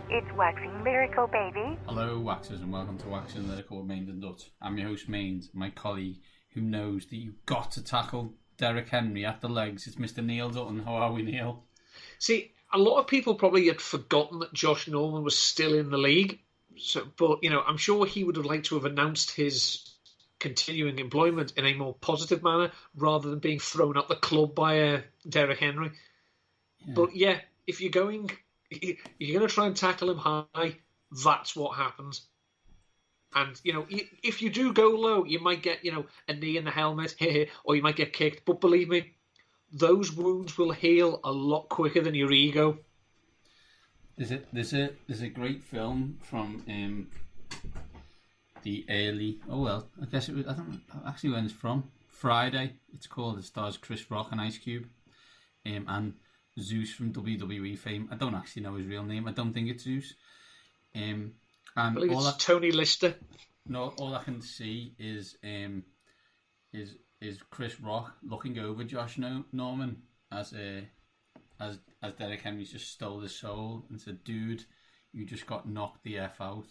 It's Waxing Lyrical, baby. Hello, Waxers, and welcome to Waxing Lyrical with Mainz and Dutch. I'm your host, Mainz, my colleague who knows that you've got to tackle Derrick Henry at the legs. It's Mr. Neil Dutton. How are we, Neil? See, a lot of people probably had forgotten that Josh Norman was still in the league. But I'm sure he would have liked to have announced his continuing employment in a more positive manner rather than being thrown out the club by Derrick Henry. Yeah. But yeah, if you're going to try and tackle him high, that's what happens. And, if you do go low, you might get, a knee in the helmet, or you might get kicked. But believe me, those wounds will heal a lot quicker than your ego. There's a great film from the early... Oh, well, I guess it was... I don't know actually when it's from. Friday, it's called. It stars Chris Rock and Ice Cube. And Zeus from WWE fame. I don't actually know his real name. I don't think it's Zeus. And I believe it's Tony Lister. No, all I can see is Chris Rock looking over Josh Norman as Derrick Henry just stole his soul and said, "Dude, you just got knocked the F out."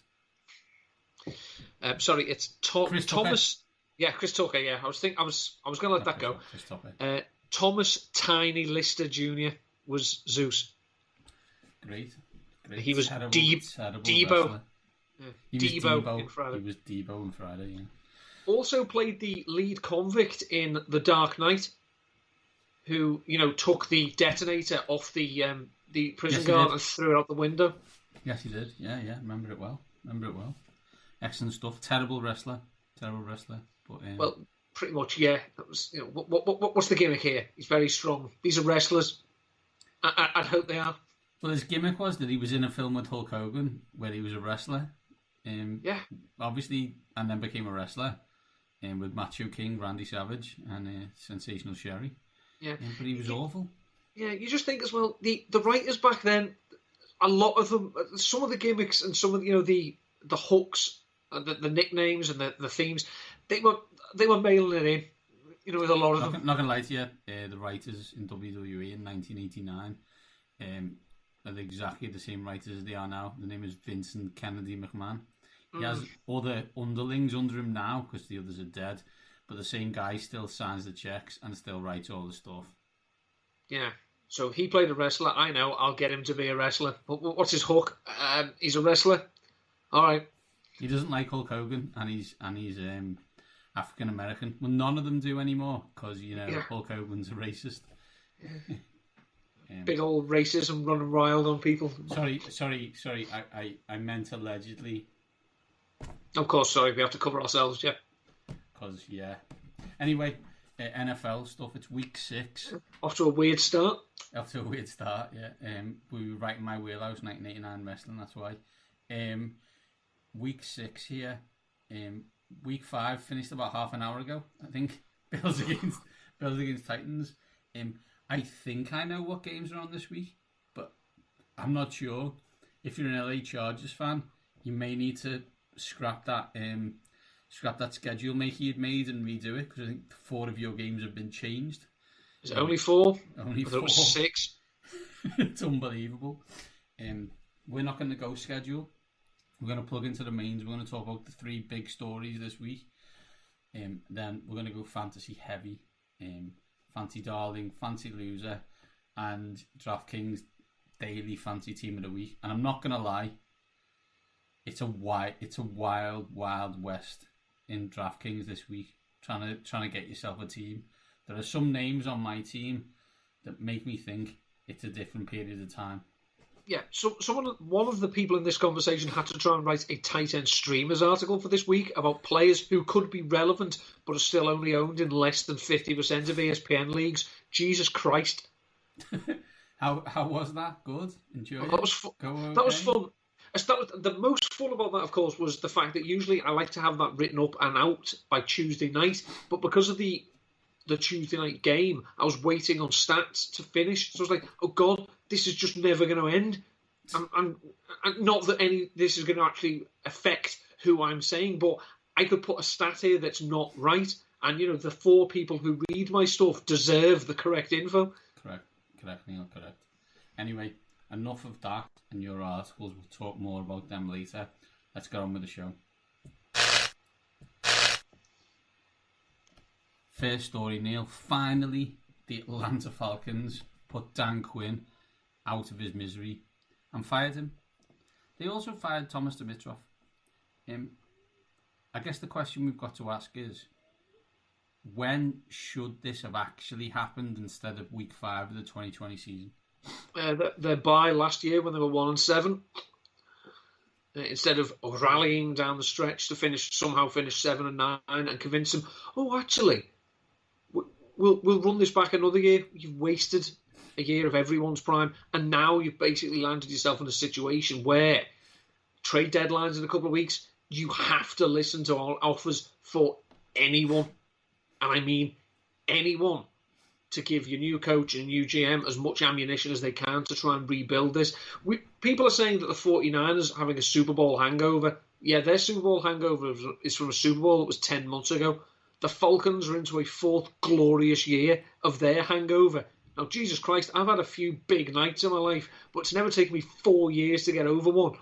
Sorry, it's Chris Thomas. Yeah, Chris Tucker. Yeah, I was going to let that go. Thomas Tiny Lister Jr. was Zeus. Great. He was terrible Debo. He Debo in Friday. He was Debo in Friday, yeah. Also played the lead convict in The Dark Knight, who, took the detonator off the prison guard and threw it out the window. Yes, he did. Yeah. Remember it well. Excellent stuff. Terrible wrestler. But well, pretty much, yeah. That was, what's the gimmick here? He's very strong. These are wrestlers. I'd hope they are. Well, his gimmick was that he was in a film with Hulk Hogan where he was a wrestler. Yeah. Obviously, and then became a wrestler with Macho King, Randy Savage, and Sensational Sherry. Yeah. But he was awful. Yeah, you just think as well, the writers back then, a lot of them, some of the gimmicks and some of the hooks, and the nicknames and the themes, they were mailing it in, with a lot of them. Not going to lie to you, the writers in WWE in 1989 are exactly the same writers as they are now. The name is Vincent Kennedy McMahon. He has other underlings under him now because the others are dead, but the same guy still signs the checks and still writes all the stuff. Yeah, so he played a wrestler. I know, I'll get him to be a wrestler. What's his hook? He's a wrestler. All right. He doesn't like Hulk Hogan, and he's African American. Well, none of them do anymore because Hulk Hogan's a racist. Yeah. Big old racism running wild on people. Sorry. I meant allegedly. Of course, sorry. We have to cover ourselves, yeah. Because, yeah. Anyway, NFL stuff. It's week 6. Off to a weird start. Yeah. We were right in my wheelhouse, 1989 wrestling, that's why. Week 6 here. Week 5 finished about half an hour ago, I think. Bills against Titans. I think I know what games are on this week, but I'm not sure. If you're an LA Chargers fan, you may need to scrap that schedule maker you'd made and redo it, because I think 4 of your games have been changed. Is it only 4? Only 4. I thought it was 6. It's unbelievable. We're not going to go schedule. We're going to plug into the mains. We're going to talk about the 3 big stories this week. Then we're going to go fantasy heavy. Fancy darling, fancy loser, and DraftKings daily fancy team of the week. And I'm not gonna lie, it's a wild west in DraftKings this week. Trying to get yourself a team. There are some names on my team that make me think it's a different period of time. Yeah, so one of the people in this conversation had to try and write a tight end streamers article for this week about players who could be relevant but are still only owned in less than 50% of ESPN leagues. Jesus Christ! How was that? Good? Enjoy it? That was fun. That was fun. The most fun about that, of course, was the fact that usually I like to have that written up and out by Tuesday night, but because of the Tuesday night game, I was waiting on stats to finish. So I was like, oh God, this is just never going to end. And not that this is going to actually affect who I'm saying, but I could put a stat here that's not right. And, the 4 people who read my stuff deserve the correct info. Correct, Neil, correct. Anyway, enough of that and your articles. We'll talk more about them later. Let's get on with the show. First story, Neil. Finally, the Atlanta Falcons put Dan Quinn out of his misery and fired him. They also fired Thomas Dimitroff. I guess the question we've got to ask is, when should this have actually happened instead of week 5 of the 2020 season? Their bye last year when they were 1-7, instead of rallying down the stretch to somehow finish 7-9 and convince them, oh, actually, we'll run this back another year. You've wasted a year of everyone's prime, and now you've basically landed yourself in a situation where trade deadlines in a couple of weeks, you have to listen to all offers for anyone, and I mean anyone, to give your new coach and new GM as much ammunition as they can to try and rebuild this. People are saying that the 49ers are having a Super Bowl hangover. Yeah, their Super Bowl hangover is from a Super Bowl that was 10 months ago. The Falcons are into a 4th glorious year of their hangover. Now, Jesus Christ, I've had a few big nights in my life, but it's never taken me 4 years to get over one.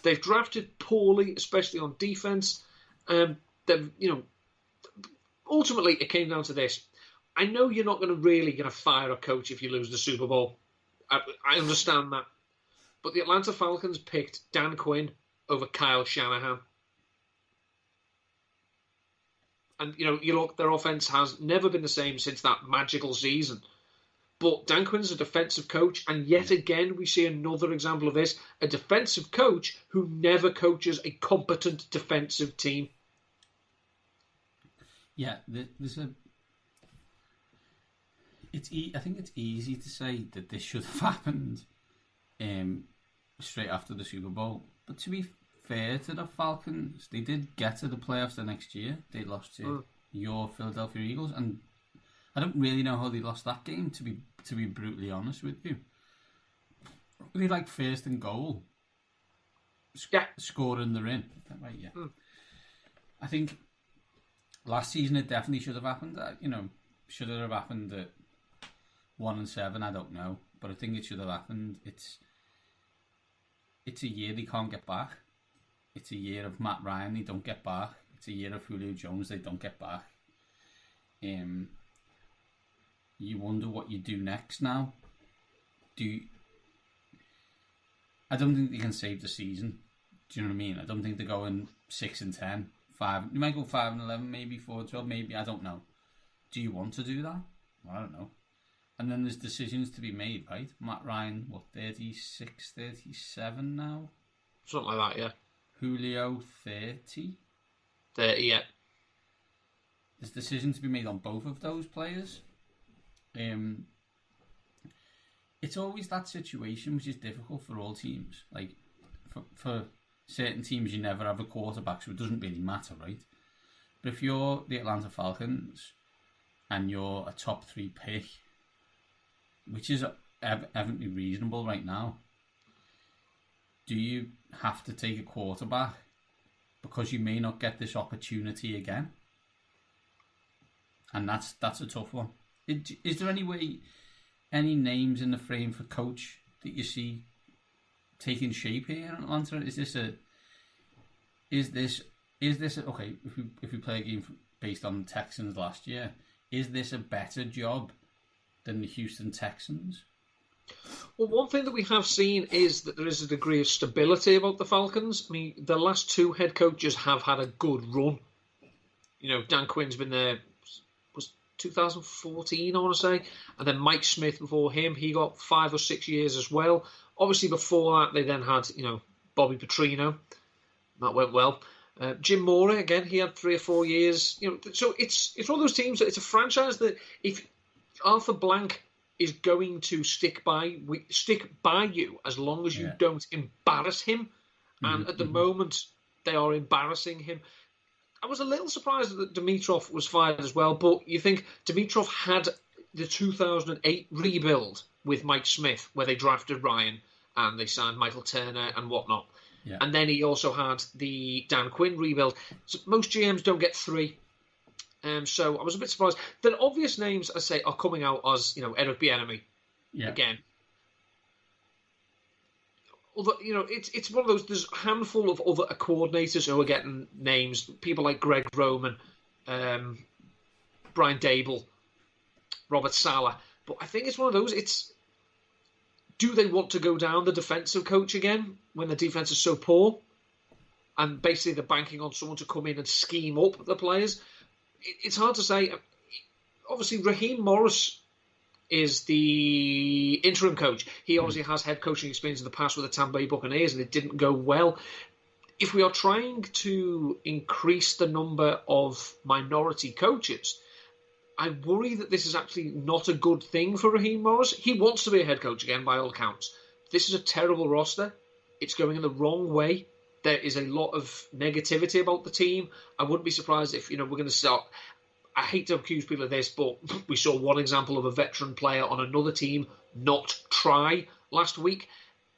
They've drafted poorly, especially on defense. Ultimately, it came down to this. I know you're not going to fire a coach if you lose the Super Bowl. I understand that. But the Atlanta Falcons picked Dan Quinn over Kyle Shanahan. And, you look, their offense has never been the same since that magical season. But Dan Quinn's a defensive coach, and yet again we see another example of this. A defensive coach who never coaches a competent defensive team. Yeah, there's a... I think it's easy to say that this should have happened straight after the Super Bowl. But to be fair to the Falcons, they did get to the playoffs the next year. They lost to your Philadelphia Eagles, and I don't really know how they lost that game, to be brutally honest with you. They first and goal. Scoring the in. Right, yeah. I think last season it definitely should have happened. Should it have happened at 1-7? I don't know, but I think it should have happened. It's a year they can't get back. It's a year of Matt Ryan they don't get back. It's a year of Julio Jones they don't get back. You wonder what you do next now. I don't think they can save the season. Do you know what I mean? I don't think they're going 6-10, 5. You might go 5-11, maybe 4-12, maybe. I don't know. Do you want to do that? I don't know. And then there's decisions to be made, right? Matt Ryan, 36, 37 now? Something like that, yeah. Julio, 30? 30, yeah. There's decisions to be made on both of those players. It's always that situation which is difficult for all teams. Like, for certain teams, you never have a quarterback, so it doesn't really matter, right? But if you're the Atlanta Falcons and you're a top 3 pick, which is evidently reasonable right now, do you have to take a quarterback because you may not get this opportunity again? And that's a tough one. Is there any names in the frame for coach that you see taking shape here in Atlanta? Is this okay? If we play a game based on the Texans last year, is this a better job than the Houston Texans? Well, one thing that we have seen is that there is a degree of stability about the Falcons. I mean, the last 2 head coaches have had a good run. Dan Quinn's been there, was 2014, I want to say. And then Mike Smith before him, he got 5 or 6 years as well. Obviously, before that, they then had, Bobby Petrino. That went well. Jim Mora, again, he had 3 or 4 years. So it's one of those teams that it's a franchise that if Arthur Blank is going to stick by you as long as you don't embarrass him. And at the moment, they are embarrassing him. I was a little surprised that Dimitroff was fired as well, but you think Dimitroff had the 2008 rebuild with Mike Smith, where they drafted Ryan and they signed Michael Turner and whatnot. Yeah. And then he also had the Dan Quinn rebuild. So most GMs don't get 3. So I was a bit surprised. The obvious names, I say, are coming out as, Eric Bieniemy again. although, it's one of those. There's a handful of other coordinators who are getting names. People like Greg Roman, Brian Dable, Robert Saleh. But I think it's one of those. Do they want to go down the defensive coach again when the defense is so poor? And basically they're banking on someone to come in and scheme up the players. It's hard to say. Obviously, Raheem Morris is the interim coach. He obviously has head coaching experience in the past with the Tampa Bay Buccaneers, and it didn't go well. If we are trying to increase the number of minority coaches, I worry that this is actually not a good thing for Raheem Morris. He wants to be a head coach again, by all accounts. This is a terrible roster. It's going in the wrong way. There is a lot of negativity about the team. I wouldn't be surprised if, we're going to start... I hate to accuse people of this, but we saw one example of a veteran player on another team not try last week.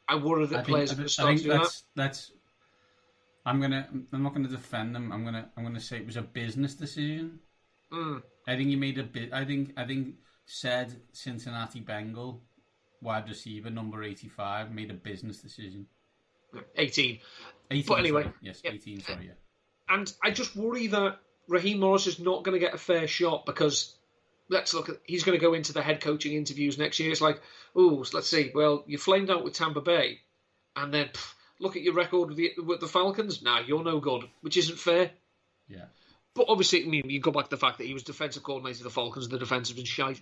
I worry that players are going to start to do that. I'm not going to defend them. I'm going to say it was a business decision. I think he made a bit. I think said Cincinnati Bengal wide receiver number 85 made a business decision. 18. But anyway, sorry. Yes, 18. Sorry, yeah. And I just worry that Raheem Morris is not going to get a fair shot because he's going to go into the head coaching interviews next year. It's like, let's see. Well, you flamed out with Tampa Bay, and then look at your record with the Falcons. Nah, you're no good, which isn't fair. Yeah. But obviously, you go back to the fact that he was defensive coordinator of the Falcons, and the defense has been shite.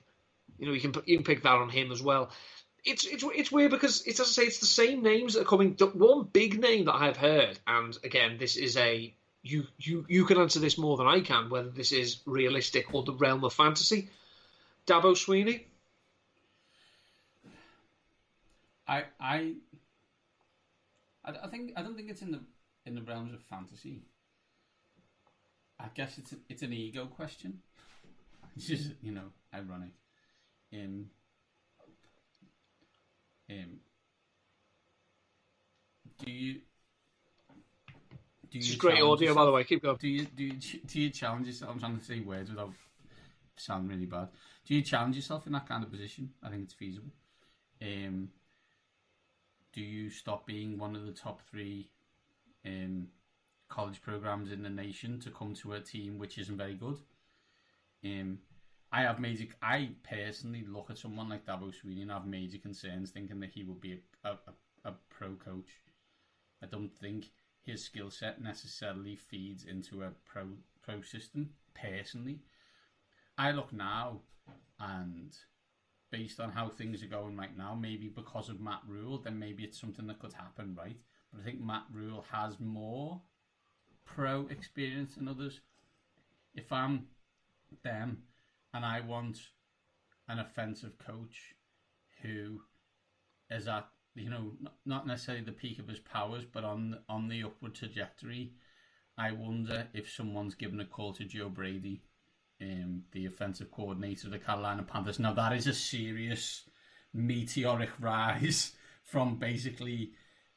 You can pick that on him as well. It's weird because it's, as I say, it's the same names that are coming. The one big name that I've heard, and again, this is you can answer this more than I can, whether this is realistic or the realm of fantasy. Dabo Sweeney. I don't think it's in the realms of fantasy. I guess it's an ego question. It's just ironic. Do you? This is great audio, by the way. Keep going. Do you challenge yourself? I'm trying to say words without sounding really bad. Do you challenge yourself in that kind of position? I think it's feasible. Do you stop being one of the top 3 college programs in the nation to come to a team which isn't very good? I personally look at someone like Dabo Sweeney and have major concerns thinking that he will be a pro coach. I don't think his skill set necessarily feeds into a pro system. Personally, I look now, and based on how things are going right now, maybe because of Matt Rule, then maybe it's something that could happen, right? But I think Matt Rule has more pro experience than others. If I'm them and I want an offensive coach who is at, not necessarily the peak of his powers, but on the upward trajectory, I wonder if someone's given a call to Joe Brady, the offensive coordinator of the Carolina Panthers. Now, that is a serious meteoric rise from basically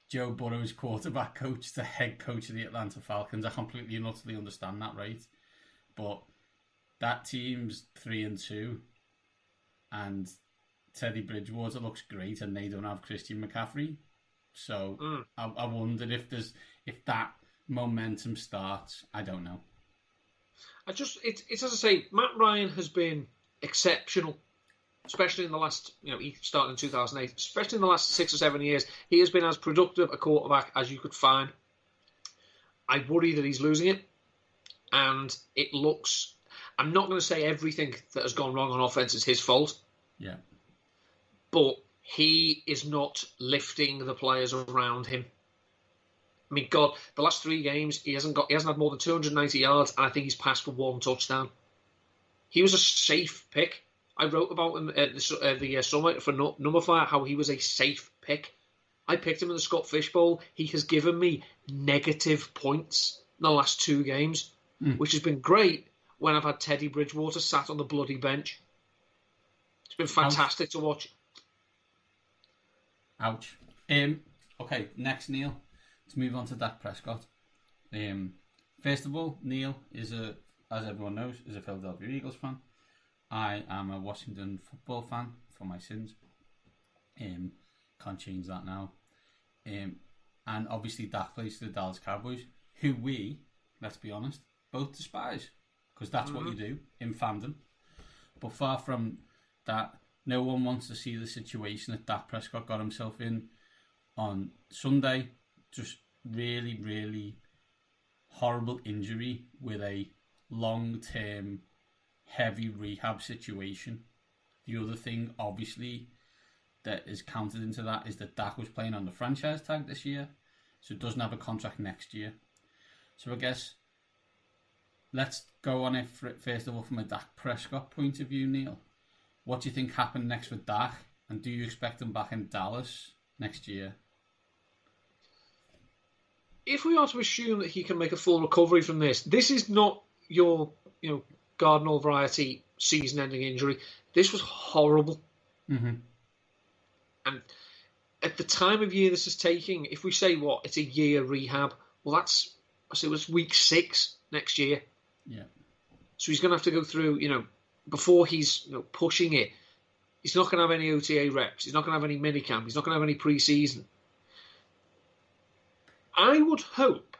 Joe Burrow's quarterback coach to head coach of the Atlanta Falcons. I completely and utterly understand that, right? But that team's 3-2, and Teddy Bridgewater looks great, and they don't have Christian McCaffrey. So I wondered if that momentum starts. I don't know. It's as I say, Matt Ryan has been exceptional, especially in the last, he started in 2008, especially in the last 6 or 7 years. He has been as productive a quarterback as you could find. I worry that he's losing it, and it looks... I'm not going to say everything that has gone wrong on offense is his fault. Yeah. But he is not lifting the players around him. I mean, God, the last 3 games, he hasn't had more than 290 yards, and I think he's passed for 1 touchdown. He was a safe pick. I wrote about him at the summer for Numberfire, how he was a safe pick. I picked him in the Scott Fish Bowl. He has given me negative points in the last 2 games, which has been great when I've had Teddy Bridgewater sat on the bloody bench. It's been fantastic to watch. Ouch. Okay, next, Neil. Let's move on to Dak Prescott. First of all, Neil is as everyone knows, is a Philadelphia Eagles fan. I am a Washington football fan for my sins. Can't change that now. And obviously Dak plays for the Dallas Cowboys, who we, let's be honest, both despise, because that's what you do in fandom. But far from that, no one wants to see the situation that Dak Prescott got himself in on Sunday. Just really, really horrible injury with a long-term, heavy rehab situation. The other thing, obviously, that is counted into that is that Dak was playing on the franchise tag this year, so doesn't have a contract next year. So I guess let's go on it first of all from a Dak Prescott point of view, Neil. What do you think happened next with Dak, and do you expect him back in Dallas next year? If we are to assume that he can make a full recovery from this is not your, Garden variety season-ending injury. This was horrible. Mm-hmm. And at the time of year this is taking, if we say it's a year rehab, well, it was week 6 next year. Yeah. So he's going to have to go through, before he's pushing it. He's not going to have any OTA reps. He's not going to have any minicamp. He's not going to have any pre-season. I would hope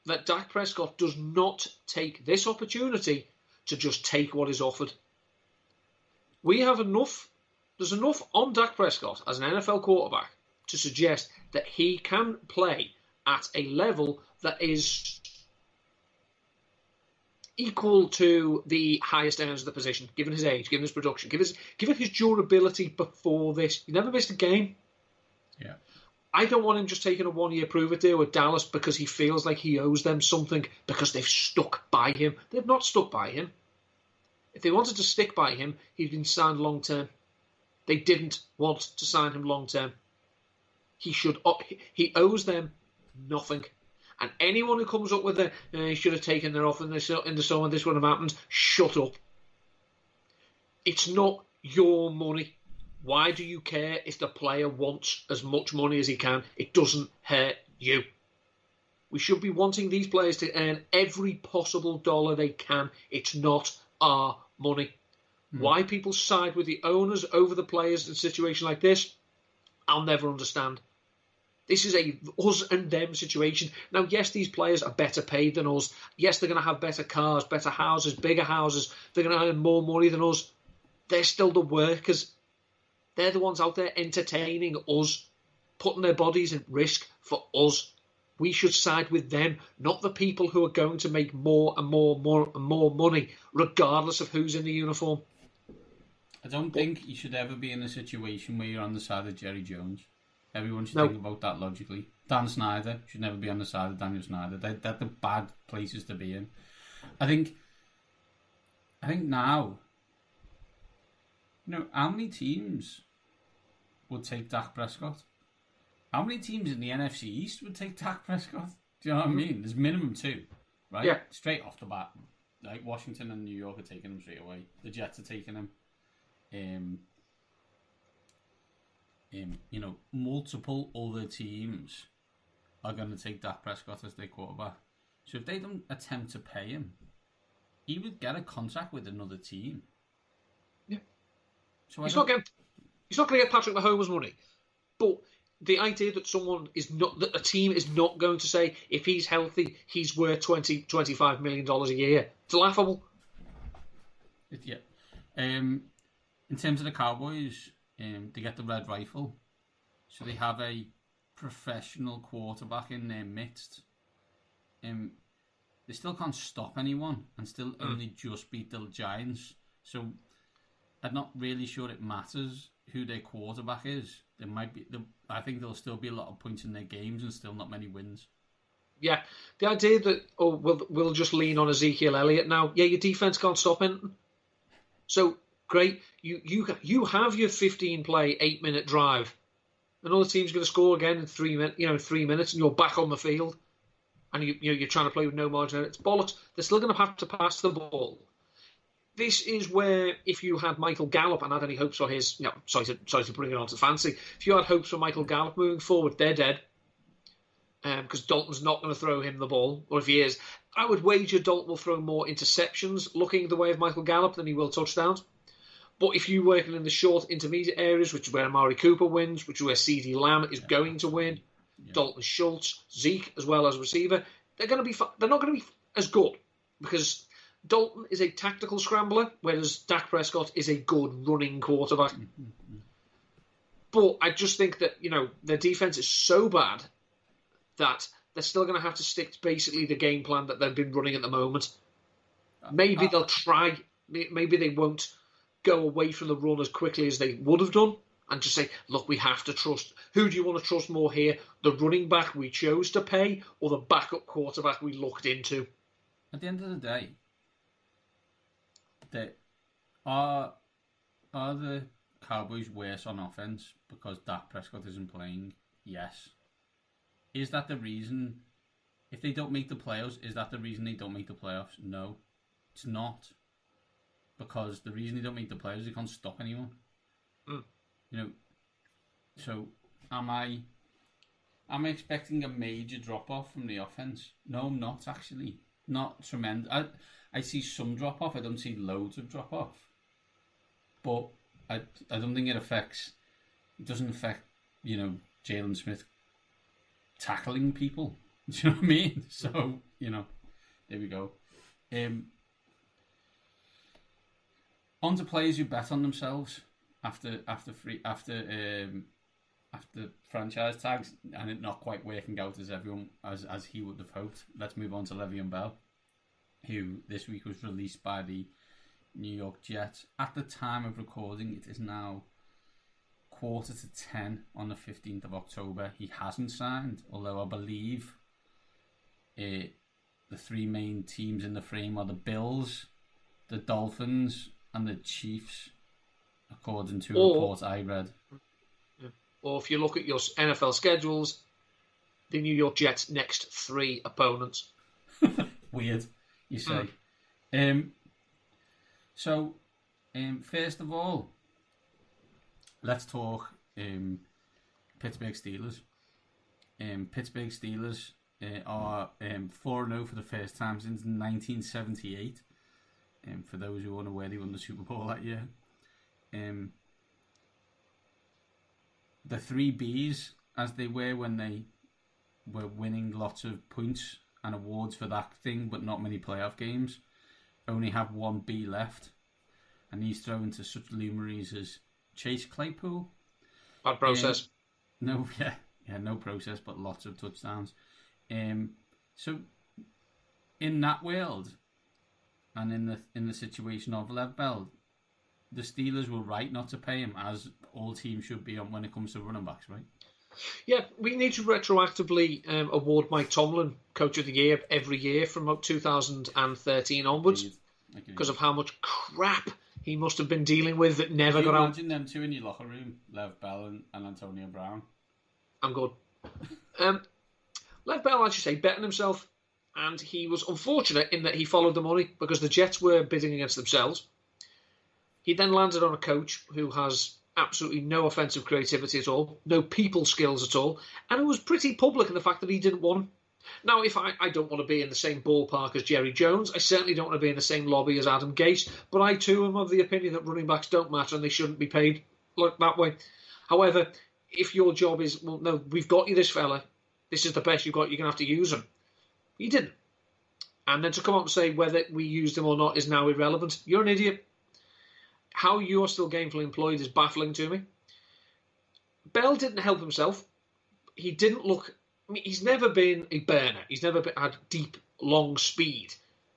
that Dak Prescott does not take this opportunity to just take what is offered. There's enough on Dak Prescott as an NFL quarterback to suggest that he can play at a level that is equal to the highest earners of the position, given his age, given his production, given his durability before this. He never missed a game. Yeah. I don't want him just taking a 1-year prove-it deal with Dallas because he feels like he owes them something because they've stuck by him. They've not stuck by him. If they wanted to stick by him, he'd been signed long-term. They didn't want to sign him long-term. He owes them nothing. And anyone who comes up with he should have taken their offer in the summer, this would have happened, shut up. It's not your money. Why do you care if the player wants as much money as he can? It doesn't hurt you. We should be wanting these players to earn every possible dollar they can. It's not our money. Why people side with the owners over the players in a situation like this, I'll never understand. This is a us and them situation. Now, yes, these players are better paid than us. Yes, they're going to have better cars, better houses, bigger houses. They're going to earn more money than us. They're still the workers. They're the ones out there entertaining us, putting their bodies at risk for us. We should side with them, not the people who are going to make more and more money, regardless of who's in the uniform. I don't think you should ever be in a situation where you're on the side of Jerry Jones. Everyone should think about that logically. Dan Snyder should never be on the side of Daniel Snyder. They're the bad places to be in. I think now, how many teams would take Dak Prescott? How many teams in the NFC East would take Dak Prescott? Do you know what I mean? There's minimum 2, right? Yeah. Straight off the bat. Like Washington and New York are taking him straight away. The Jets are taking him. Multiple other teams are going to take Dak Prescott as their quarterback. So if they don't attempt to pay him, he would get a contract with another team. Yeah. So he's not going to get Patrick Mahomes money, but the idea that a team is not going to say if he's healthy, he's worth $25 million a year. It's laughable. Yeah. In terms of the Cowboys, they get the red rifle, so they have a professional quarterback in their midst. They still can't stop anyone and still only just beat the Giants. So I'm not really sure it matters who their quarterback is. There might be, I think there'll still be a lot of points in their games and still not many wins. Yeah, the idea that we'll just lean on Ezekiel Elliott now. Yeah, your defense can't stop anything. So great, you have your 15-play 8-minute drive. Another team's going to score again in 3 minutes, and you're back on the field, and you're trying to play with no margin. It's bollocks. They're still going to have to pass the ball. This is where, if you had Michael Gallup and had any hopes for his, sorry to bring it on to fancy, if you had hopes for Michael Gallup moving forward, they're dead. Because Dalton's not going to throw him the ball, or if he is, I would wager Dalton will throw more interceptions looking the way of Michael Gallup than he will touchdowns. But if you're working in the short intermediate areas, which is where Amari Cooper wins, which is where CeeDee Lamb is going to win, Dalton Schultz, Zeke as well as receiver, they're not going to be as good because Dalton is a tactical scrambler, whereas Dak Prescott is a good running quarterback. But I just think that, their defense is so bad that they're still going to have to stick to basically the game plan that they've been running at the moment. Maybe they'll try. Maybe they won't go away from the run as quickly as they would have done and just say, look, we have to trust. Who do you want to trust more here? The running back we chose to pay or the backup quarterback we looked into? At the end of the day, are the Cowboys worse on offense because Dak Prescott isn't playing? Yes. Is that the reason? If they don't make the playoffs, is that the reason they don't make the playoffs? No, it's not. Because the reason they don't make the playoffs is they can't stop anyone. So am I expecting a major drop off from the offense? No, I'm not actually. Not tremendous. I see some drop off. I don't see loads of drop off. But I don't think it doesn't affect, Jalen Smith tackling people. Do you know what I mean? So, there we go. On to players who bet on themselves after franchise tags and it not quite working out as he would have hoped. Let's move on to Le'Veon Bell, who this week was released by the New York Jets. At the time of recording, it is now 9:45 on the 15th of October. He hasn't signed, although I believe the three main teams in the frame are the Bills, the Dolphins, and the Chiefs, according to a report I read. Or if you look at your NFL schedules, the New York Jets' next three opponents. Weird, you say. So, first of all, let's talk Pittsburgh Steelers. Pittsburgh Steelers are 4-0 for the first time since 1978. For those who aren't aware, they won the Super Bowl that year. The 3 Bs, as they were when they were winning lots of points and awards for that thing, but not many playoff games, only have 1 B left. And he's thrown to such luminaries as Chase Claypool. Bad process. No process, but lots of touchdowns. So, in that world, and in the situation of Lev Bell, the Steelers were right not to pay him, as all teams should be on when it comes to running backs, right? Yeah, we need to retroactively award Mike Tomlin Coach of the Year every year from about 2013 onwards because of how much crap he must have been dealing with that never got out. Imagine them two in your locker room, Lev Bell and Antonio Brown. I'm good. Lev Bell, as you say, betting himself, and he was unfortunate in that he followed the money because the Jets were bidding against themselves. He then landed on a coach who has absolutely no offensive creativity at all, no people skills at all, and it was pretty public in the fact that he didn't want him. Now, if I don't want to be in the same ballpark as Jerry Jones, I certainly don't want to be in the same lobby as Adam Gase, but I too am of the opinion that running backs don't matter and they shouldn't be paid like that way. However, if your job is, well, no, we've got you this fella, this is the best you've got, you're going to have to use him. He didn't. And then to come up and say whether we used him or not is now irrelevant. You're an idiot. How you're still gainfully employed is baffling to me. Bell didn't help himself. He didn't look... I mean, he's never been a burner. He's never had deep, long speed.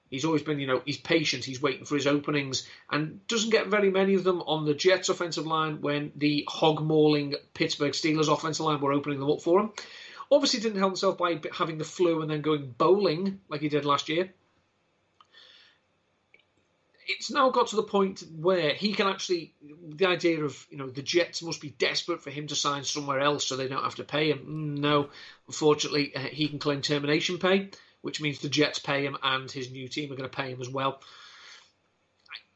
He's always been, he's patient. He's waiting for his openings and doesn't get very many of them on the Jets offensive line when the hog-mauling Pittsburgh Steelers offensive line were opening them up for him. Obviously didn't help himself by having the flu and then going bowling like he did last year. It's now got to the point where he can actually, the idea of, the Jets must be desperate for him to sign somewhere else so they don't have to pay him. No, unfortunately, he can claim termination pay, which means the Jets pay him and his new team are going to pay him as well.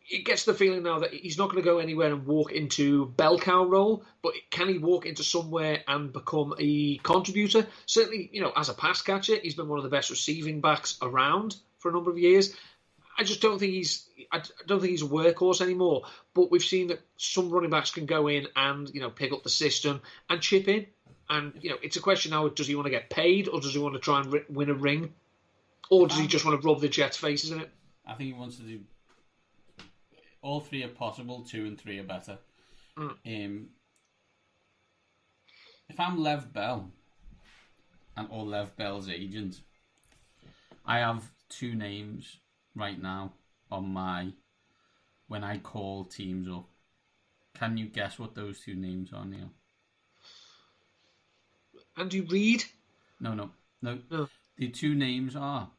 It gets the feeling now that he's not going to go anywhere and walk into bell cow role, but can he walk into somewhere and become a contributor? Certainly, as a pass catcher, he's been one of the best receiving backs around for a number of years. I just don't think he's a workhorse anymore. But we've seen that some running backs can go in and pick up the system and chip in. And, it's a question now, does he want to get paid or does he want to try and win a ring? Or does he just want to rub the Jets' faces in it? I think he wants to do... All three are possible, 2 and 3 are better. If I'm Lev Bell, or Lev Bell's agent, I have 2 names right now on my... When I call teams up. Can you guess what those 2 names are, Neil? Andy Reid? No. The 2 names are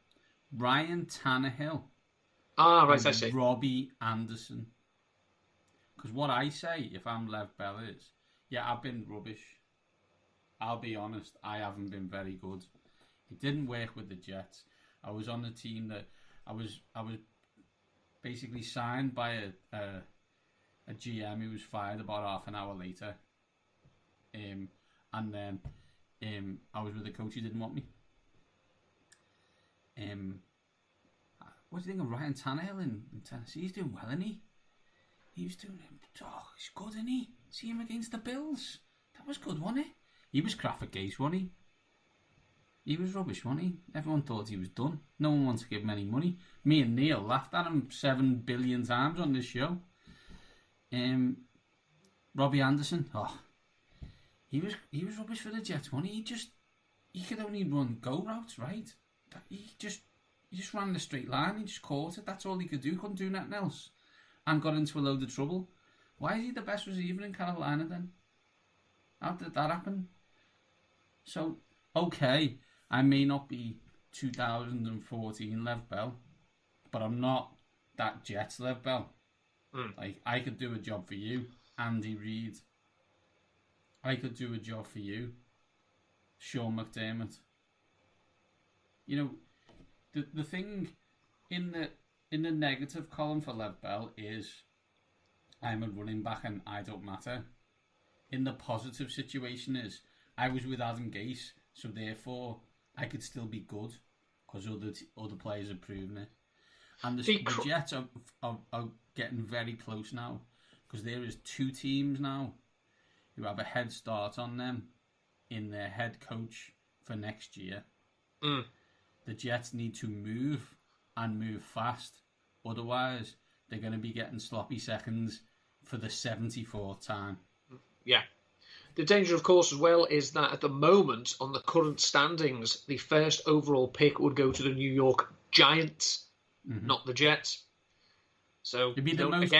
Ryan Tannehill. Ah, right, and I see. Robbie Anderson. Because what I say, if I'm Lev Bell, is, I've been rubbish. I'll be honest, I haven't been very good. It didn't work with the Jets. I was on a team that I was basically signed by a GM who was fired about half an hour later. And then I was with a coach who didn't want me. What do you think of Ryan Tannehill in Tennessee? He's doing well, isn't he? He was doing... he's good, isn't he? See him against the Bills. That was good, wasn't it? He was crap at Gase, wasn't he? He was rubbish, wasn't he? Everyone thought he was done. No one wants to give him any money. Me and Neil laughed at him 7 billion times on this show. Robbie Anderson, he was rubbish for the Jets, wasn't he? He could only run go routes, right? He just ran the straight line. He just caught it. That's all he could do. Couldn't do nothing else, and got into a load of trouble. Why is he the best receiver in Carolina then? How did that happen? So, okay, I may not be 2014 Lev Bell, but I'm not that Jets Lev Bell. Like, I could do a job for you, Andy Reid. I could do a job for you, Sean McDermott. The thing in the negative column for Lev Bell is I'm a running back and I don't matter. In the positive situation is I was with Adam Gase, so therefore I could still be good because other players have proven it. And the Jets are getting very close now because there is 2 teams now who have a head start on them in their head coach for next year. The Jets need to move and move fast. Otherwise, they're going to be getting sloppy seconds for the 74th time. Yeah. The danger, of course, as well, is that at the moment, on the current standings, the first overall pick would go to the New York Giants, not the Jets. So it'd be the most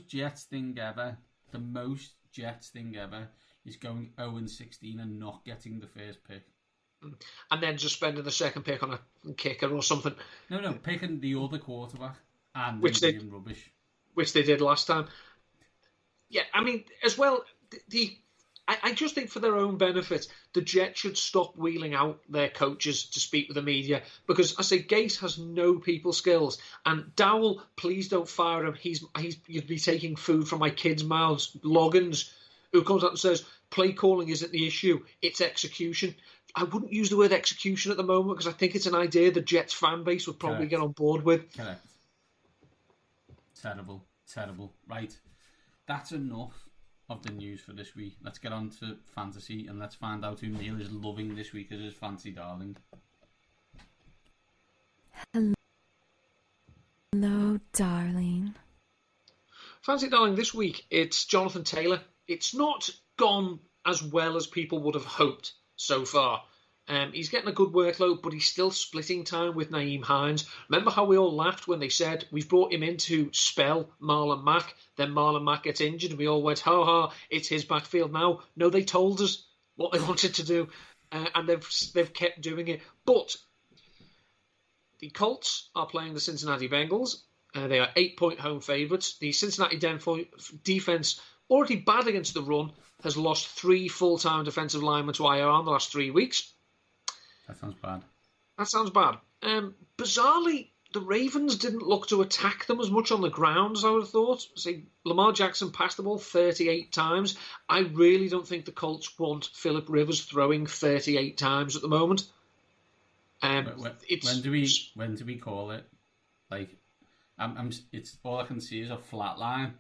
Jets thing ever. The most Jets thing ever is going 0-16 and not getting the first pick. And then just spending the second pick on a kicker or something. No, picking the other quarterback and being rubbish. Which they did last time. Yeah, I mean, as well, I just think for their own benefit, the Jets should stop wheeling out their coaches to speak with the media because I say Gase has no people skills, and Dowell, please don't fire him. You'd be taking food from my kids' mouths. Loggins, who comes out and says play calling isn't the issue, it's execution. I wouldn't use the word execution at the moment because I think it's an idea the Jets fan base would probably get on board with. Correct. Terrible. Right, that's enough of the news for this week. Let's get on to fantasy and let's find out who Neil is loving this week as his fantasy darling. Hello, darling. Fantasy darling this week, it's Jonathan Taylor. It's not gone as well as people would have hoped so far. He's getting a good workload, but he's still splitting time with Naeem Hines. Remember how we all laughed when they said we've brought him in to spell Marlon Mack, then Marlon Mack gets injured and we all went, ha ha, it's his backfield now. No, they told us what they wanted to do, and they've kept doing it. But the Colts are playing the Cincinnati Bengals. They are 8-point home favourites. The Cincinnati defence, already bad against the run, has lost 3 full-time defensive linemen to IR in the last 3 weeks. That sounds bad. Bizarrely, the Ravens didn't look to attack them as much on the ground as I would have thought. See, Lamar Jackson passed the ball 38 times. I really don't think the Colts want Phillip Rivers throwing 38 times at the moment. When do we call it? Like, it's all I can see is a flat line.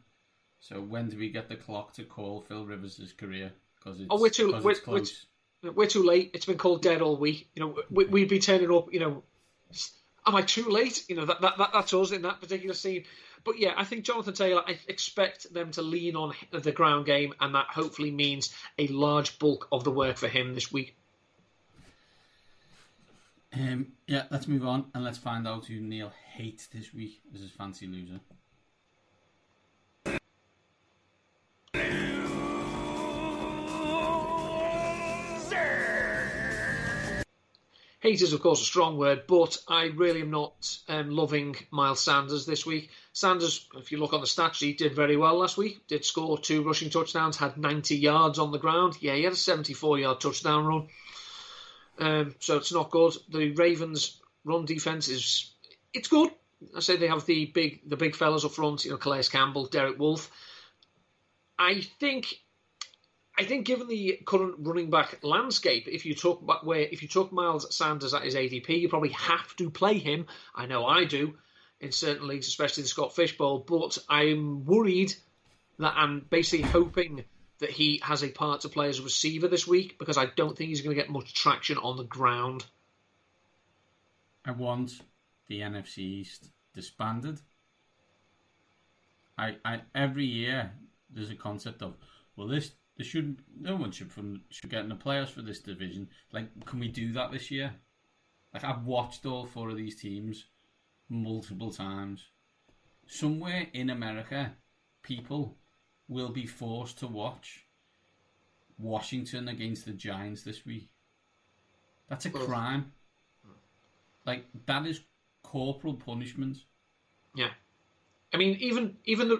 So when do we get the clock to call Phil Rivers' career? because it's, Oh, we're too close. we're too late. It's been called dead all week. We'd be turning up. Am I too late? That's us in that particular scene. But yeah, I think Jonathan Taylor, I expect them to lean on the ground game, and that hopefully means a large bulk of the work for him this week. Yeah, let's move on and let's find out who Neil hates this week as his fancy loser. Hate is, of course, a strong word, but I really am not loving Miles Sanders this week. Sanders, if you look on the stat sheet, did very well last week. Did score 2 rushing touchdowns, had 90 yards on the ground. Yeah, he had a 74-yard touchdown run. So it's not good. The Ravens' run defense it's good. I say they have the big fellas up front. Calais Campbell, Derek Wolfe. I think given the current running back landscape, if you took Miles Sanders at his ADP, you probably have to play him. I know I do in certain leagues, especially the Scott Fish Bowl. But I'm worried that I'm basically hoping that he has a part to play as a receiver this week, because I don't think he's going to get much traction on the ground. I want the NFC East disbanded. I every year there's a concept of, well, no one should get in the playoffs for this division. Like, can we do that this year? Like, I've watched all 4 of these teams multiple times. Somewhere in America, people will be forced to watch Washington against the Giants this week. That's a crime. Like, that is corporal punishment. Yeah. I mean, even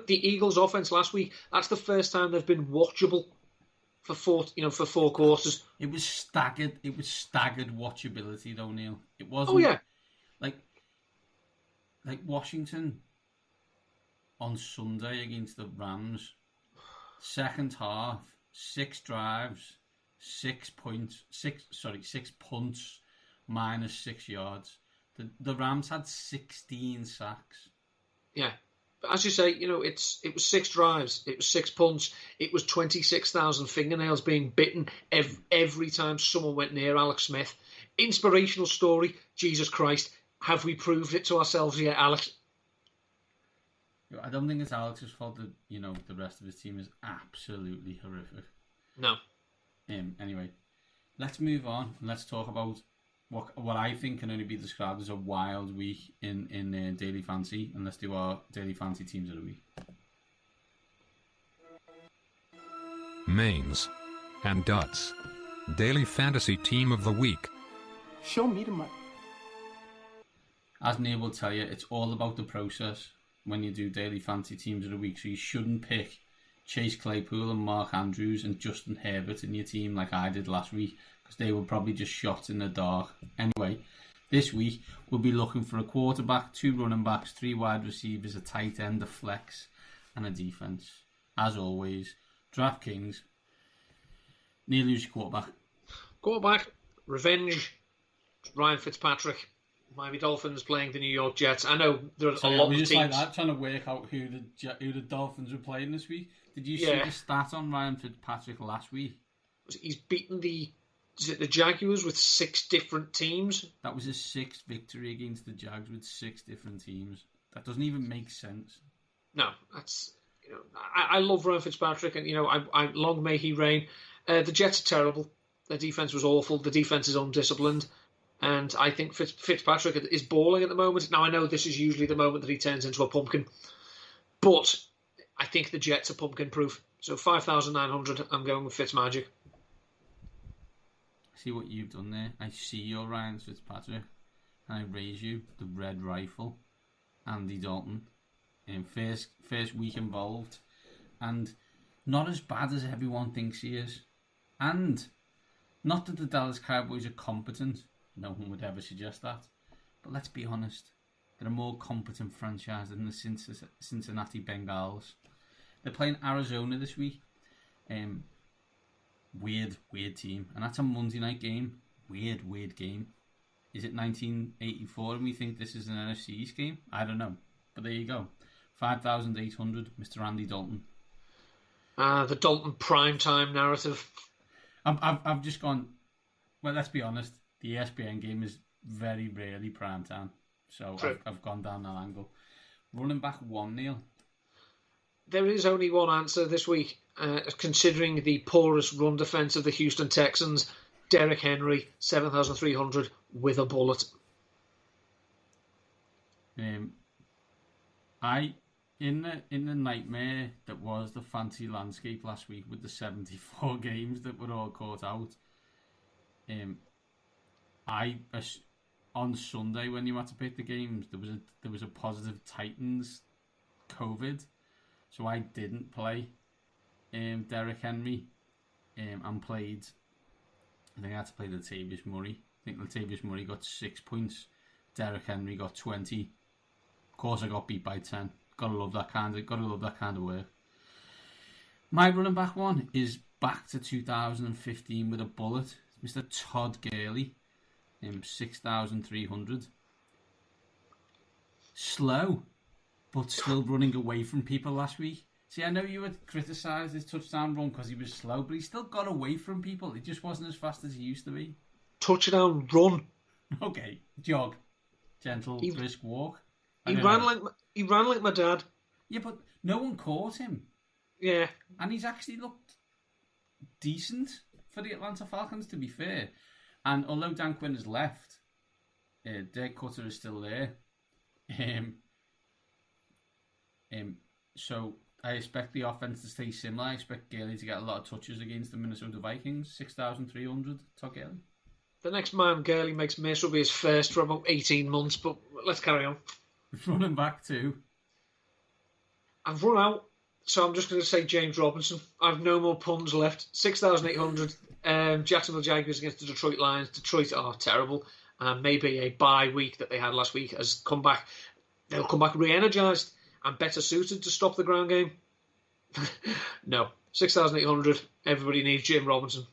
the Eagles' offense last week, that's the first time they've been watchable for 4 quarters. It was staggered watchability, though, Neil. It wasn't. Oh yeah. Like Washington on Sunday against the Rams, second half, 6 drives, 6 punts, minus 6 yards. The Rams had 16 sacks. Yeah. But as you say, it was 6 drives, it was 6 punts, it was 26,000 fingernails being bitten every time someone went near Alex Smith. Inspirational story, Jesus Christ. Have we proved it to ourselves yet, Alex? I don't think it's Alex's fault that, the rest of his team is absolutely horrific. No. Anyway, let's move on and let's talk about what I think can only be described as a wild week in Daily Fantasy, and let's do our Daily Fantasy teams of the week. Mainz and Duts. Daily Fantasy Team of the Week. Show me the money. As Neil will tell you, it's all about the process when you do Daily Fantasy Teams of the Week, so you shouldn't pick Chase Claypool and Mark Andrews and Justin Herbert in your team like I did last week, because they were probably just shot in the dark. Anyway, this week we'll be looking for a quarterback, 2 running backs, 3 wide receivers, a tight end, a flex, and a defense. As always, DraftKings. Neil, who's your quarterback? Quarterback, revenge, Ryan Fitzpatrick. Miami Dolphins playing the New York Jets. I know there's a lot of teams. Just like that, trying to work out who the Dolphins were playing this week. Did you see the stat on Ryan Fitzpatrick last week? He's beaten the Jaguars with 6 different teams. That was his 6th victory against the Jags with 6 different teams. That doesn't even make sense. No, that's I love Ryan Fitzpatrick, and I long may he reign. The Jets are terrible. Their defense was awful. The defense is undisciplined. And I think Fitzpatrick is balling at the moment. Now, I know this is usually the moment that he turns into a pumpkin. But I think the Jets are pumpkin-proof. So 5,900, I'm going with Fitzmagic. See what you've done there. I see your Ryan Fitzpatrick. And I raise you the Red Rifle, Andy Dalton. First week involved. And not as bad as everyone thinks he is. And not that the Dallas Cowboys are competent. No one would ever suggest that. But let's be honest. They're a more competent franchise than the Cincinnati Bengals. They're playing Arizona this week. Weird team. And that's a Monday night game. Weird game. Is it 1984 and we think this is an NFC East game? I don't know. But there you go. 5,800, Mr. Andy Dalton. The Dalton primetime narrative I've just gone. Well, let's be honest. The ESPN game is very rarely prime time, so I've gone down that angle. Running back 1, Neil. There is only one answer this week, considering the poorest run defense of the Houston Texans. Derrick Henry, 7,300 with a bullet. In the nightmare that was the fantasy landscape last week with the 74 games that were all caught out. On Sunday when you had to pick the games, there was a positive Titans COVID, so I didn't play Derrick Henry and played. I think I had to play Latavius Murray. I think Latavius Murray got 6 points. Derrick Henry got 20. Of course, I got beat by 10. Gotta love that kind of work. My running back 1 is back to 2015 with a bullet. It's Mr. Todd Gurley, 6,300. Slow, but still running away from people last week. See, I know you had criticised his touchdown run because he was slow, but he still got away from people. He just wasn't as fast as he used to be. Touchdown run. Okay, jog, gentle, brisk walk. He ran like my dad. Yeah, but no one caught him. Yeah, and he's actually looked decent for the Atlanta Falcons, to be fair. And although Dan Quinn has left, Dirk Cutter is still there. So I expect the offense to stay similar. I expect Gurley to get a lot of touches against the Minnesota Vikings. 6,300, Todd Gurley. The next man Gurley makes miss will be his first for about 18 months, but let's carry on. Running back 2. I've run out, so I'm just going to say James Robinson. I've no more puns left. 6,800. Jacksonville Jaguars against the Detroit Lions. Detroit are terrible. Maybe a bye week that they had last week has come back. They'll come back re-energised and better suited to stop the ground game. No. 6,800. Everybody needs James Robinson.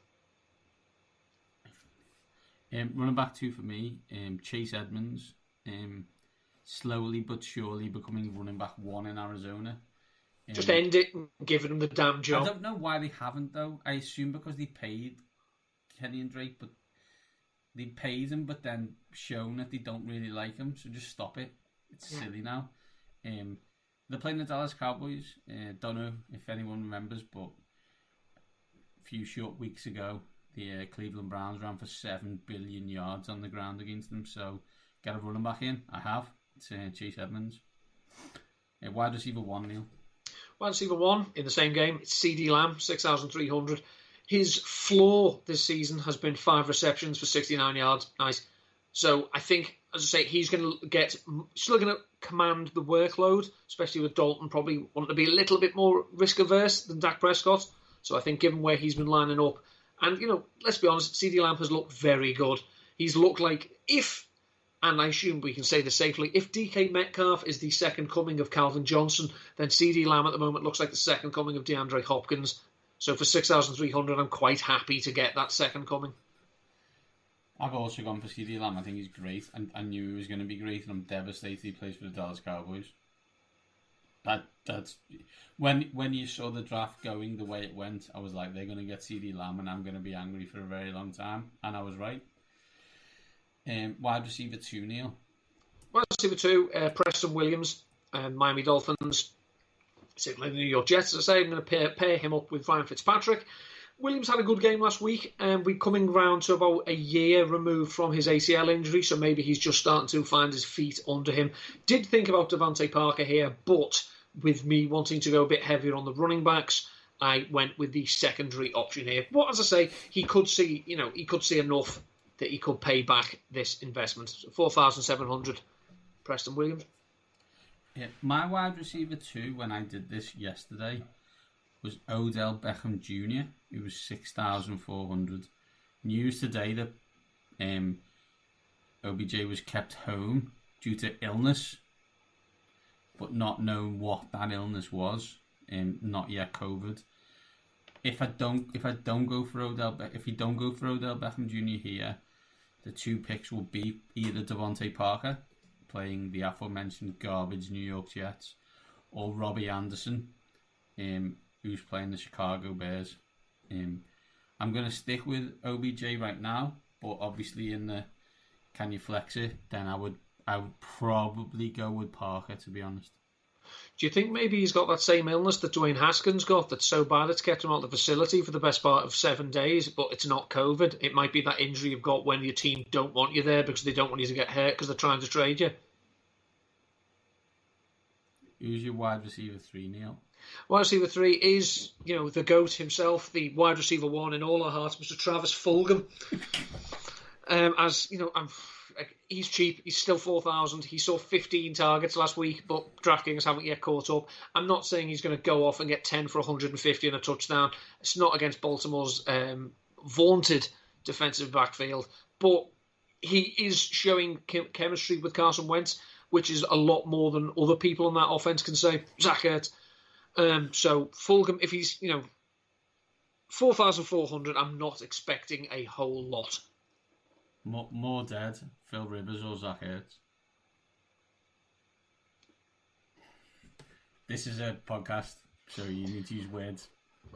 Running back 2 for me. Chase Edmonds. Slowly but surely becoming running back 1 in Arizona. Just end it and give them the damn job. I don't know why they haven't, though. I assume because they paid Kenny and Drake, but they paid him, but then shown that they don't really like him, so just stop it. It's silly now. They're playing the Dallas Cowboys. Don't know if anyone remembers, but a few short weeks ago, the Cleveland Browns ran for 7 billion yards on the ground against them, so get a running back in. I have. It's Chase Edmonds. Wide receiver 1, Neil. Wide receiver 1 in the same game. It's CD Lamb, 6,300. His floor this season has been 5 receptions for 69 yards. Nice. So I think, as I say, he's still going to command the workload, especially with Dalton probably wanting to be a little bit more risk averse than Dak Prescott. So I think given where he's been lining up, and let's be honest, CD Lamb has looked very good. He's looked like and I assume we can say this safely, if DK Metcalf is the second coming of Calvin Johnson, then CD Lamb at the moment looks like the second coming of DeAndre Hopkins. So for 6,300, I'm quite happy to get that second coming. I've also gone for CD Lamb. I think he's great. I knew he was going to be great, and I'm devastated he plays for the Dallas Cowboys. That's when you saw the draft going the way it went, I was like, they're going to get CD Lamb, and I'm going to be angry for a very long time, and I was right. Wide receiver 2, Neil. Wide receiver 2, Preston Williams, Miami Dolphins. Particularly the New York Jets, as I say, I'm going to pair him up with Ryan Fitzpatrick. Williams had a good game last week, and we're coming round to about a year removed from his ACL injury, so maybe he's just starting to find his feet under him. Did think about Devontae Parker here, but with me wanting to go a bit heavier on the running backs, I went with the secondary option here. But as I say, he could see enough that he could pay back this investment. So 4,700, Preston Williams. Yeah, my wide receiver 2, when I did this yesterday, was Odell Beckham Jr., who was 6,400. News today that OBJ was kept home due to illness, but not knowing what that illness was, not yet COVID. If you don't go for Odell Beckham Jr. here, the 2 picks will be either Devontae Parker, playing the aforementioned garbage New York Jets, or Robbie Anderson, who's playing the Chicago Bears. I'm going to stick with OBJ right now, but obviously in the can you flex it, then I would probably go with Parker, to be honest. Do you think maybe he's got that same illness that Dwayne Haskins got that's so bad it's kept him out of the facility for the best part of 7 days, but it's not COVID? It might be that injury you've got when your team don't want you there because they don't want you to get hurt because they're trying to trade you. Who's your wide receiver 3, Neil? Wide receiver 3 is, the GOAT himself, the wide receiver 1 in all our hearts, Mr. Travis Fulgham. He's cheap. He's still 4,000. He saw 15 targets last week, but DraftKings haven't yet caught up. I'm not saying he's going to go off and get 10 for 150 and a touchdown. It's not against Baltimore's vaunted defensive backfield, but he is showing chemistry with Carson Wentz, which is a lot more than other people on that offense can say. Zach Ertz. So Fulgham, if he's 4,400, I'm not expecting a whole lot. More dead, Phil Rivers or Zach Ertz? This is a podcast, so you need to use words.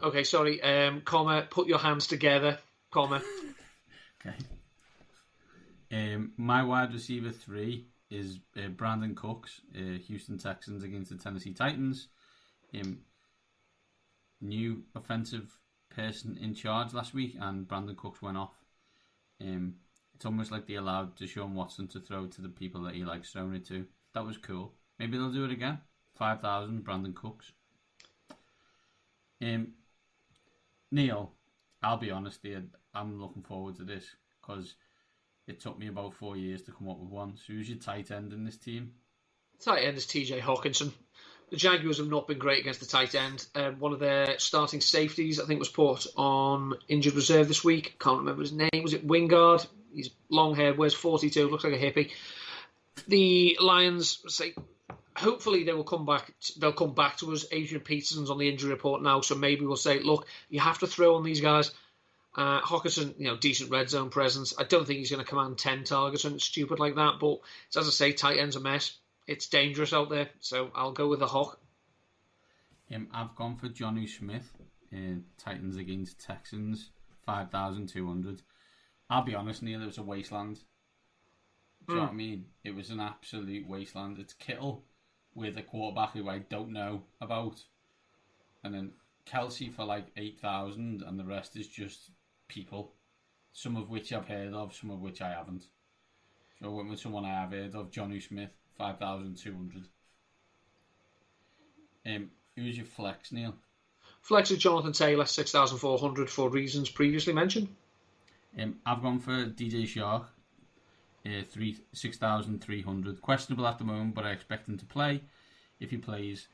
Okay, sorry. Comma, put your hands together. Comma. Okay. My wide receiver 3 is Brandon Cooks, Houston Texans against the Tennessee Titans. New offensive person in charge last week, and Brandon Cooks went off. It's almost like they allowed Deshaun Watson to throw to the people that he likes throwing it to. That was cool. Maybe they'll do it again. 5,000, Brandon Cooks. Neil, I'll be honest here, I'm looking forward to this because it took me about 4 years to come up with one. So who's your tight end in this team? Tight end is TJ Hawkinson. The Jaguars have not been great against the tight end. One of their starting safeties, I think, was put on injured reserve this week. Can't remember his name. Was it Wingard? He's long haired, wears 42, looks like a hippie. The Lions say hopefully they will come back. They'll come back to us. Adrian Peterson's on the injury report now, so maybe we'll say, look, you have to throw on these guys. Hawkinson, decent red zone presence. I don't think he's going to command 10 targets or something stupid like that, but as I say, tight end's a mess. It's dangerous out there, so I'll go with the Hawk. I've gone for Jonnu Smith, Titans against Texans, 5,200. I'll be honest, Neil, it was a wasteland. Do you know what I mean? It was an absolute wasteland. It's Kittle with a quarterback who I don't know about. And then Kelsey for like 8,000, and the rest is just people. Some of which I've heard of, some of which I haven't. So I went with someone I have heard of, Jonnu Smith, 5,200. Who's your flex, Neil? Flex is Jonathan Taylor, 6,400 for reasons previously mentioned. I've gone for DJ Shark, 6,300. Questionable at the moment, but I expect him to play. If he plays,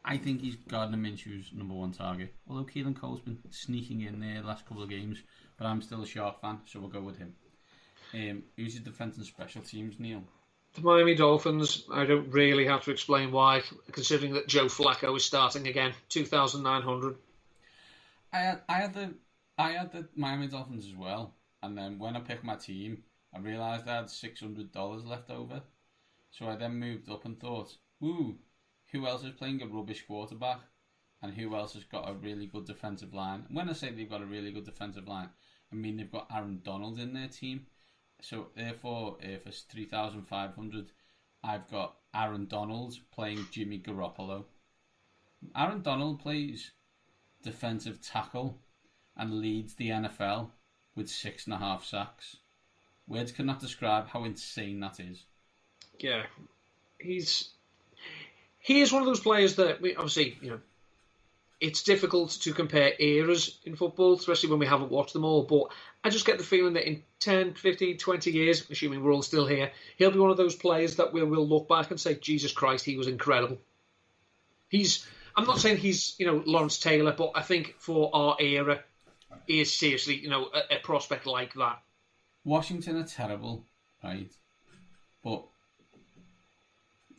I think he's Gardner Minshew's number one target. Although Keelan Cole's been sneaking in there the last couple of games, but I'm still a Shark fan, so we'll go with him. Who's your defence and special teams, Neil? The Miami Dolphins, I don't really have to explain why, considering that Joe Flacco is starting again, 2,900. I had the Miami Dolphins as well, and then when I picked my team, I realised I had $600 left over. So I then moved up and thought, who else is playing a rubbish quarterback, and who else has got a really good defensive line? And when I say they've got a really good defensive line, I mean they've got Aaron Donald in their team. So therefore, if it's 3,500, I've got Aaron Donald playing Jimmy Garoppolo. Aaron Donald plays defensive tackle and leads the NFL with 6.5 sacks. Words cannot describe how insane that is. Yeah, he is one of those players that obviously, it's difficult to compare eras in football, especially when we haven't watched them all, but I just get the feeling that in 10, 15, 20 years, assuming we're all still here, he'll be one of those players that we'll look back and say, Jesus Christ, he was incredible. I'm not saying he's, Lawrence Taylor, but I think for our era, he is seriously, a prospect like that. Washington are terrible, right? But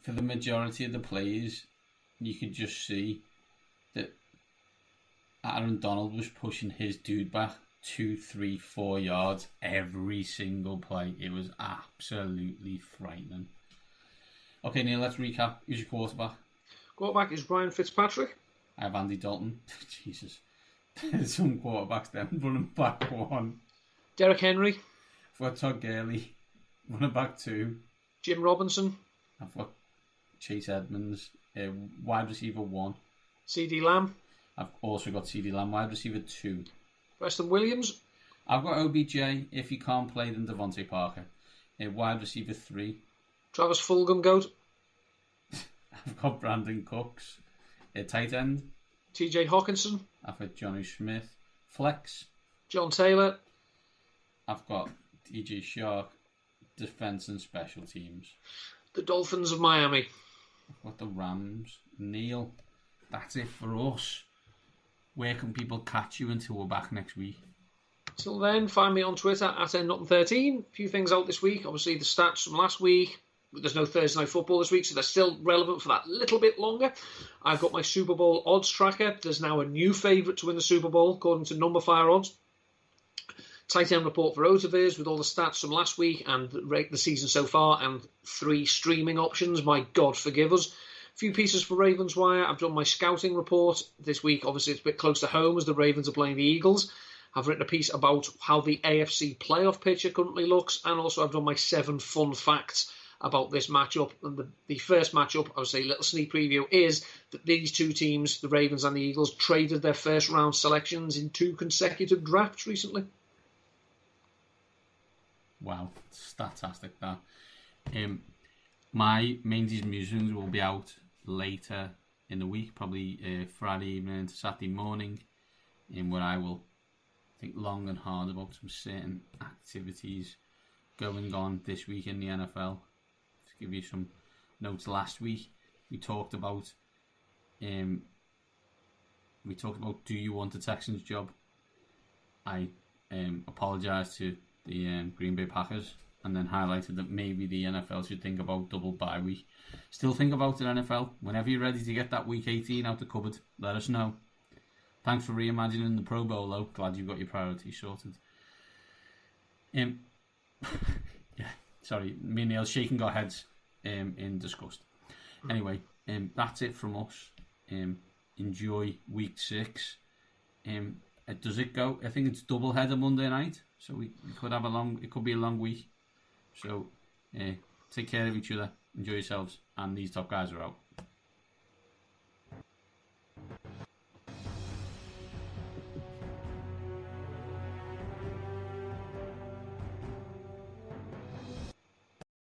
for the majority of the plays, you could just see that Aaron Donald was pushing his dude back 2, 3, 4 yards every single play. It was absolutely frightening. Okay, Neil, let's recap. Who's your quarterback? Quarterback is Ryan Fitzpatrick. I have Andy Dalton. Jesus. Some quarterbacks then. Running back 1. Derrick Henry. I've got Todd Gurley. Running back 2. Jim Robinson. I've got Chase Edmonds. Wide receiver 1. CD Lamb. I've also got CD Lamb. Wide receiver 2. Preston Williams. I've got OBJ. If he can't play, then Devontae Parker. Wide receiver 3. Travis Fulgham Goat. I've got Brandon Cooks. Tight end. TJ Hawkinson. I've got Johnny Smith. Flex. John Taylor. I've got DJ Shark. Defense and special teams. The Dolphins of Miami. I've got the Rams. Neil. That's it for us. Where can people catch you until we're back next week? Till then, find me on Twitter at @NNotton13. A few things out this week. Obviously, the stats from last week. There's no Thursday Night Football this week, so they're still relevant for that little bit longer. I've got my Super Bowl odds tracker. There's now a new favourite to win the Super Bowl, according to Numberfire Odds. Tight end report for Rotoviz with all the stats from last week and the season so far, and 3 streaming options. My God, forgive us. A few pieces for Ravenswire. I've done my scouting report this week. Obviously, it's a bit close to home as the Ravens are playing the Eagles. I've written a piece about how the AFC playoff picture currently looks, and also I've done my 7 fun facts about this matchup. And the first matchup, I would say, little sneak preview, is that these two teams, the Ravens and the Eagles, traded their first round selections in 2 consecutive drafts recently. Wow, statistic that. My Mainz musings will be out later in the week, probably Friday evening into Saturday morning, where I will think long and hard about some certain activities going on this week in the NFL. To give you some notes, last week we talked about do you want a Texans job? I apologised to the Green Bay Packers, and then highlighted that maybe the NFL should think about double bye week. Still think about it, NFL. Whenever you're ready to get that week 18 out the cupboard, let us know. Thanks for reimagining the Pro Bowl, though. Glad you've got your priorities sorted. Yeah, sorry, me and Neil shaking our heads in disgust. Anyway, that's it from us. Enjoy week 6. Does it go? I think it's double header Monday night, so we could have it could be a long week. So take care of each other, enjoy yourselves, and these top guys are out.